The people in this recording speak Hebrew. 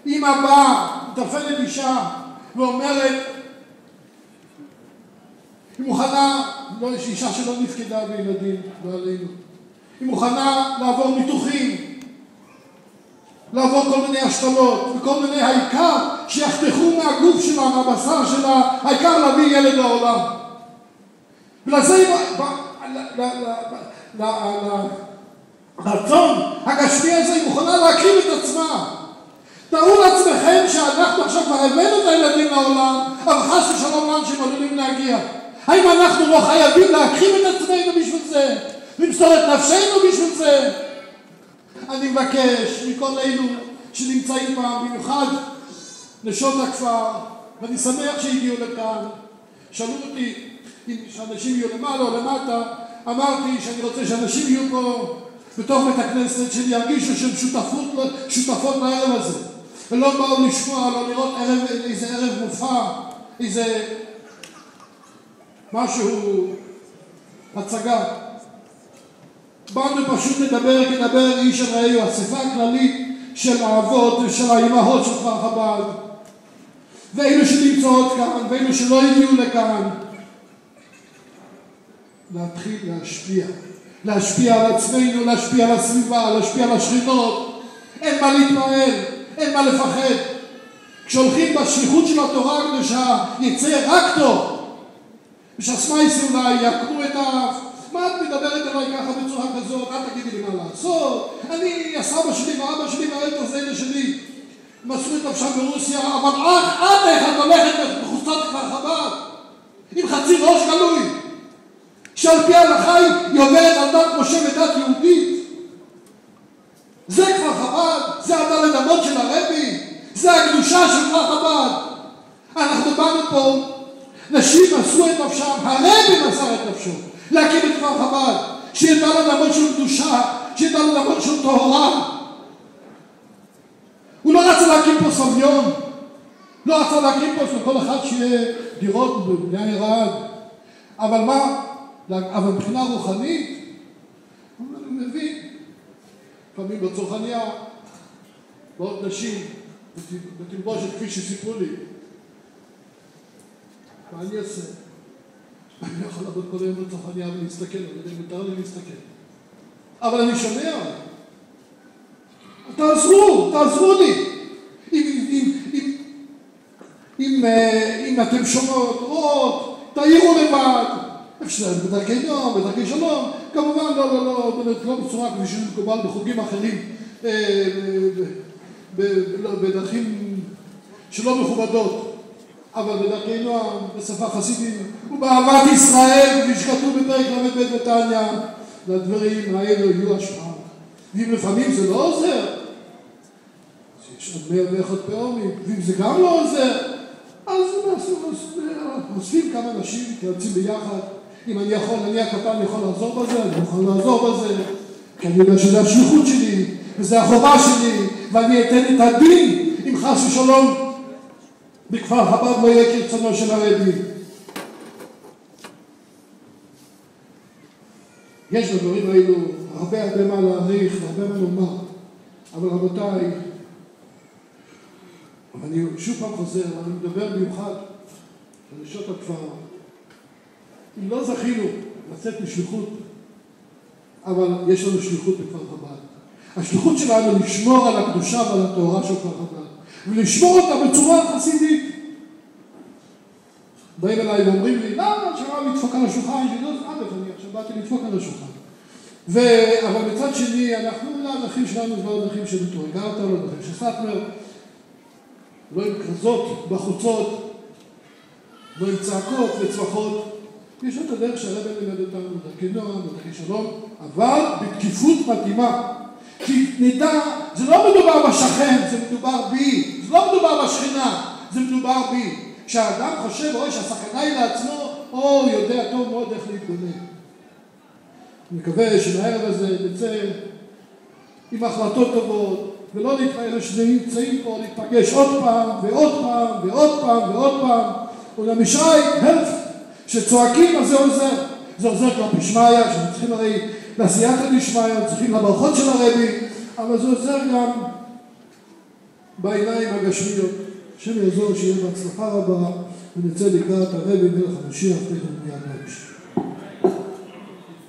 אמא באה, מטפלת אישה ואומרת, היא מוכנה, לא, יש אישה שלא נפקדה בילדים, לא עלינו, היא מוכנה לעבור ניתוחים, לעבור כל מיני השתלות וכל מיני, העיקר שיחתכו מהגוף שלה, מהבשר שלה, העיקר להביא ילד לעולם. ולזה לרצון הגשמי הזה היא מוכנה להקריב את עצמה. תראו לעצמכם שאנחנו עכשיו כבר הבאנו את הילדים לעולם, אבל חס ושלום לאן שהם עלולים להגיע. האם אנחנו לא חייבים להקריב את עצמנו בשביל זה? למסור את נפשנו בשביל זה? אני מבקש מכל אלו שנמצאים פעם, במיוחד נשות הכפר, ואני שמח שהגיעו לכאן. שאלו אותי אם שאנשים יהיו למעלה או למטה, אמרתי שאני רוצה שאנשים יהיו פה בתוך בית הכנסת, שירגישו שהם שותפות לערב הזה, ולא באו לשמוע, לא לראות איזה ערב מופע, איזה משהו הצגה. באנו פשוט לדבר כדבר איש אל רעהו, אספה הכללית של האבות ושל האימהות של כפר חב"ד, ואלו שנמצאות כאן ואלו שלא הגיעו לכאן, להתחיל להשפיע על עצמנו, להשפיע על הסביבה, להשפיע על השכנות. אין מה להתפעל, אין מה לפחד. כשהולכים בשליחות של התורה הקדושה יצא רק טוב. ושסמייס אולי יקמו את האף, מה את מדברת אליי ככה בצורה כזאת? אל תגידי לי מה לעשות. אני, הסבא שלי ואבא שלי והילד הזה שלי מסרו את נפשם ברוסיה, אבל את איך את הולכת בחוצות כפר חב"ד עם חצי ראש גלוי, שעל פי ההלכה היא עוברת על דת משה ודת יהודית. זה כפר חב"ד, זה הדלת אמות של הרבי, זה הקדושה של כפר חב"ד. אנחנו באנו פה, נשים מסרו את נפשם, הרבי מסר את נפשו להקים את כפר חב"ד, שיהיה דלת אמות של קדושה, שיהיה דלת אמות של טהרה. הוא לא רצה להקים פה סביון, לא רצה להקים פה לכל אחד שיהיה דירות בבני ערד, אבל מה? אבל מבחינה רוחנית, אני מבין, לפעמים בצרכניה, בעוד נשים, בתלבושת כפי שסיפרו לי, מה אני אעשה? אני יכול לעבוד כל היום בצרכניה ולהסתכל, אבל מותר לי להסתכל. אבל אני שומע, תעזרו לי. אם אתם שומעות, רואות, תעירו לבד. אפשר בדרכי נועם, בדרכי שלום, כמובן לא בצורה כפי שמקובל בחוגים אחרים, בדרכים שלא מכובדות, אבל בדרכי נועם, בשפה חסידית, ובאהבת ישראל, כפי שכתוב בפרק ל"ב בתניא, לדברים האלו יהיו השפעה. ואם לפעמים זה לא עוזר, יש עוד 101 פעמים, ואם זה גם לא עוזר, אז אוספים כמה אנשים, מתייעצים ביחד. אם אני יכול, אני הקטן יכול לעזור בזה, אני יכול לעזור בזה, כי אני יודע שזה השליחות שלי, וזה החובה שלי, ואני אתן את הדין אם חס ושלום בכפר חב"ד לא יהיה כרצונו של הרבי. יש בדברים האלו הרבה מה להעריך, הרבה מה לומר, אבל רבותיי, אני שוב פעם חוזר, אני מדבר במיוחד על נשות הכפר. אם לא זכינו לצאת משליחות, אבל יש לנו שליחות בכפר חב"ד. השליחות שלנו לשמור על הקדושה ועל התורה של כפר חב"ד, ולשמור אותה בצורה חסידית. באים אליי ואומרים לי, למה שבא לדפוק על השולחן? אני עכשיו באתי לדפוק על השולחן. אבל מצד שני, אנחנו הדרכים שלנו זה לא הדרכים של תורגרתא, לא הדרכים של סאטמר, לא עם כרזות בחוצות, לא עם צעקות וצווחות. יש את הדרך שהרבי לימד אותנו בדרכי נועם, בדרכי שלום, אבל בתקיפות מתאימה. כי נדע, זה לא מדובר בשכן, זה מדובר בי. זה לא מדובר בשכינה, זה מדובר בי. כשהאדם חושב, רואה שהסכנה היא לעצמו, הוא יודע טוב מאוד איך להתגונן. אני מקווה שמהערב הזה נצא עם החלטות טובות, ולא נתפעל שנמצאים פה להיפגש עוד פעם ועוד פעם ועוד פעם ועוד פעם. ולמשי, שצועקים, אז זה עוזר. זה עוזר כבר בשמיה, שאנחנו צריכים הרי לעשייתא דשמיא, צריכים לברכות של הרבי, אבל זה עוזר גם בעיניים הגשמיות. השם יעזור שיהיה בהצלחה רבה, ונצא לקראת הרבי מלך המשיח תכף מיד בהמשך.